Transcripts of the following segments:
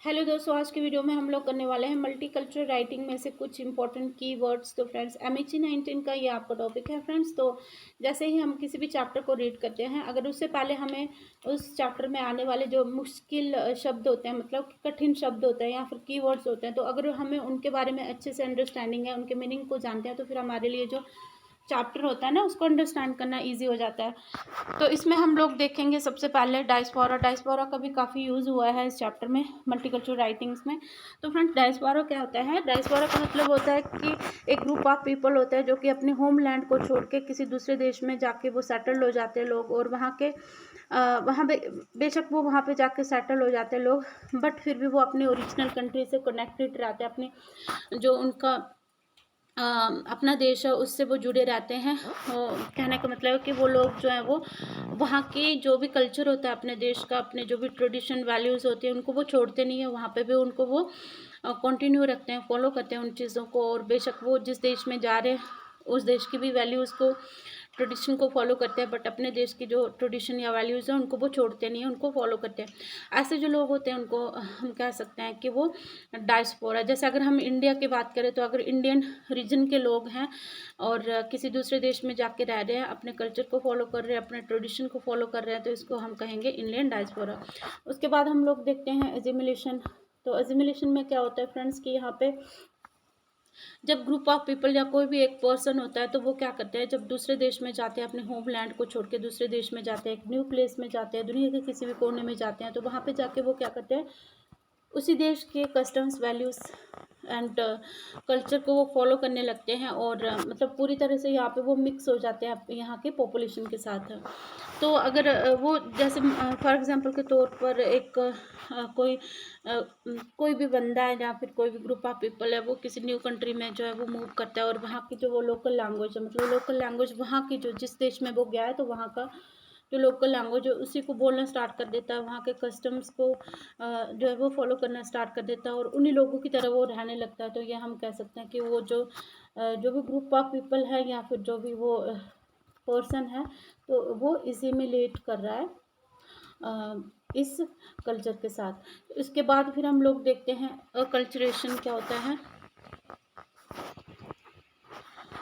Hello दोस्तों, आज की वीडियो में हम लोग करने वाले हैं मल्टीकल्चरल राइटिंग में से कुछ इंपॉर्टेंट कीवर्ड्स। तो फ्रेंड्स, एमएचसी 19 का ये आपका टॉपिक है फ्रेंड्स। तो जैसे ही हम किसी भी चैप्टर को रीड करते हैं, अगर उससे पहले हमें उस चैप्टर में आने वाले जो मुश्किल शब्द होते हैं, मतलब कठिन शब्द होते हैं या फिर कीवर्ड्स होते हैं, तो अगर हमें उनके बारे में अच्छे से अंडरस्टैंडिंग है, उनके मीनिंग को जानते हैं, तो फिर हमारे लिए जो चैप्टर होता है ना, उसको अंडरस्टैंड करना ईजी हो जाता है। तो इसमें हम लोग देखेंगे सबसे पहले डायस्पोरा। डायस्पोरा का भी काफ़ी यूज़ हुआ है इस चैप्टर में, मल्टीकल्चरल राइटिंग्स में। तो फ्रेंड्स, डायस्पोरा क्या होता है? डायस्पोरा का मतलब होता है कि एक ग्रुप ऑफ पीपल होता है जो कि अपने होमलैंड को छोड़ के किसी दूसरे देश में जाके वो सेटल हो जाते हैं लोग, और वहाँ के वहाँ बेशक वो वहाँ पे जाके सेटल हो जाते हैं लोग, बट फिर भी वो अपने ओरिजिनल कंट्री से कनेक्टेड रहते हैं, अपने जो उनका अपना देश है उससे वो जुड़े रहते हैं। कहने का मतलब है कि वो लोग जो है वो वहाँ की जो भी कल्चर होता है अपने देश का, अपने जो भी ट्रेडिशन वैल्यूज़ होते हैं, उनको वो छोड़ते नहीं है। वहाँ पे भी उनको वो कंटिन्यू रखते हैं, फॉलो करते हैं उन चीज़ों को। और बेशक वो जिस देश में जा रहे हैं उस देश की भी वैल्यूज़ को, ट्रेडिशन को फॉलो करते हैं, बट अपने देश की जो ट्रेडिशन या वैल्यूज़ हैं उनको वो छोड़ते नहीं हैं, उनको फॉलो करते हैं। ऐसे जो लोग होते हैं उनको हम कह सकते हैं कि वो डायस्पोरा। जैसे अगर हम इंडिया की बात करें, तो अगर इंडियन रीजन के लोग हैं और किसी दूसरे देश में जाके रह रहे हैं, अपने कल्चर को फॉलो कर रहे हैं, अपने ट्रेडिशन को फॉलो कर रहे हैं, तो इसको हम कहेंगे इंडियन डायस्पोरा। उसके बाद हम लोग देखते हैं एजिमिलेशन। तो एजिमिलेशन में क्या होता है फ्रेंड्स कि यहाँ पे जब ग्रुप ऑफ पीपल या कोई भी एक पर्सन होता है, तो वो क्या करते हैं, जब दूसरे देश में जाते हैं, अपने होमलैंड को छोड़ के दूसरे देश में जाते हैं, एक न्यू प्लेस में जाते हैं, दुनिया के किसी भी कोने में जाते हैं, तो वहाँ पे जाके वो क्या करते हैं, उसी देश के कस्टम्स, वैल्यूज़ एंड कल्चर को वो फॉलो करने लगते हैं। और मतलब पूरी तरह से यहाँ पे वो मिक्स हो जाते हैं यहाँ के पॉपुलेशन के साथ। तो अगर वो जैसे फॉर एग्जांपल के तौर पर एक कोई भी बंदा है या फिर कोई भी ग्रुप ऑफ पीपल है, वो किसी न्यू कंट्री में जो है वो मूव करता है, और वहाँ की जो वो लोकल लैंग्वेज है, मतलब लोकल लैंग्वेज वहाँ की जो जिस देश में वो गया है, तो वहाँ का जो लोकल लैंग्वेज है उसी को बोलना स्टार्ट कर देता है, वहाँ के कस्टम्स को जो है वो फॉलो करना स्टार्ट कर देता है, और उन्हीं लोगों की तरह वो रहने लगता है। तो ये हम कह सकते हैं कि वो जो भी ग्रुप ऑफ पीपल है या फिर जो भी वो पर्सन है, तो वो इसिमिलेट कर रहा है इस कल्चर के साथ। इसके बाद फिर हम लोग देखते हैं अकल्चरेशन क्या होता है।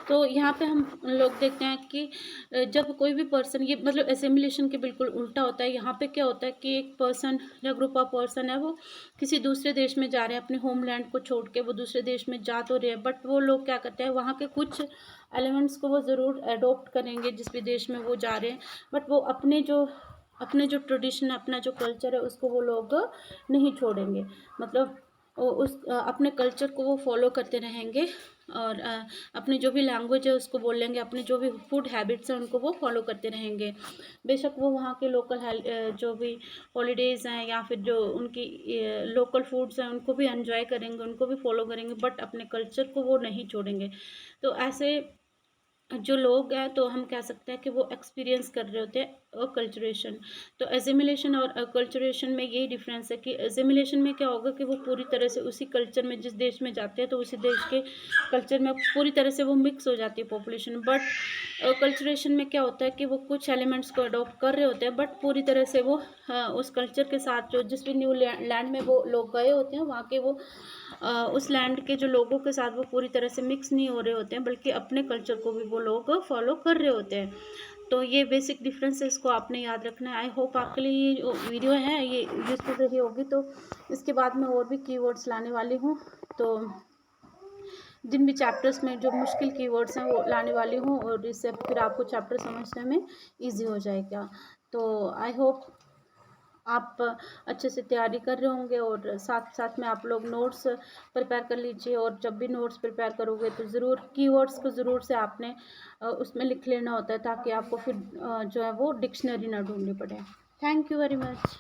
तो यहाँ पे हम लोग देखते हैं कि जब कोई भी पर्सन, ये मतलब एसिमिलेशन के बिल्कुल उल्टा होता है। यहाँ पे क्या होता है कि एक पर्सन या ग्रुप ऑफ पर्सन है, वो किसी दूसरे देश में जा रहे हैं, अपने होमलैंड को छोड़ के वो दूसरे देश में जा तो रहे हैं, बट वो लोग क्या करते हैं, वहाँ के कुछ एलिमेंट्स को वो ज़रूर अडोप्ट करेंगे जिस भी देश में वो जा रहे हैं, बट वो अपने जो ट्रेडिशन, अपना जो कल्चर है, उसको वो लोग नहीं छोड़ेंगे। मतलब अपने कल्चर को वो फॉलो करते रहेंगे, और अपनी जो भी लैंग्वेज है उसको बोल लेंगे, अपने जो भी फूड हैबिट्स हैं उनको वो फॉलो करते रहेंगे। बेशक वो वहाँ के लोकल जो भी हॉलीडेज़ हैं या फिर जो उनकी लोकल फूड्स हैं उनको भी एंजॉय करेंगे, उनको भी फॉलो करेंगे, बट अपने कल्चर को वो नहीं छोड़ेंगे। तो ऐसे जो लोग हैं, तो हम कह सकते हैं कि वो एक्सपीरियंस कर रहे होते हैं अकल्चरेशन। तो एजिमिलेशन और अकल्चरेशन में यही डिफरेंस है कि एजिमिलेशन में क्या होगा कि वो पूरी तरह से उसी कल्चर में, जिस देश में जाते हैं, तो उसी देश के कल्चर में पूरी तरह से वो मिक्स हो जाती है पॉपुलेशन। बट अकल्चरेशन में क्या होता है कि वो कुछ एलिमेंट्स को अडॉप्ट कर रहे होते हैं, बट पूरी तरह से वो उस कल्चर के साथ, जो जिस भी न्यू लैंड में वो लोग गए होते हैं, वहाँ के वो उस लैंड के जो लोगों के साथ वो पूरी तरह से मिक्स नहीं हो रहे होते हैं, बल्कि अपने कल्चर को भी वो लोग फॉलो कर रहे होते हैं। तो ये बेसिक डिफरेंस है, इसको आपने याद रखना है। आई होप आपके लिए ये जो वीडियो है ये यूजफुल रही होगी। तो इसके बाद मैं और भी कीवर्ड्स लाने वाली हूँ, तो जिन भी चैप्टर्स में जो मुश्किल कीवर्ड्स हैं वो लाने वाली हूँ, और इससे फिर आपको चैप्टर समझने में ईजी हो जाएगा। तो आई होप आप अच्छे से तैयारी कर रहे होंगे, और साथ साथ में आप लोग नोट्स प्रिपेयर कर लीजिए। और जब भी नोट्स प्रिपेयर करोगे तो ज़रूर कीवर्ड्स को ज़रूर से आपने उसमें लिख लेना होता है, ताकि आपको फिर जो है वो डिक्शनरी ना ढूंढनी पड़े। Thank you very much.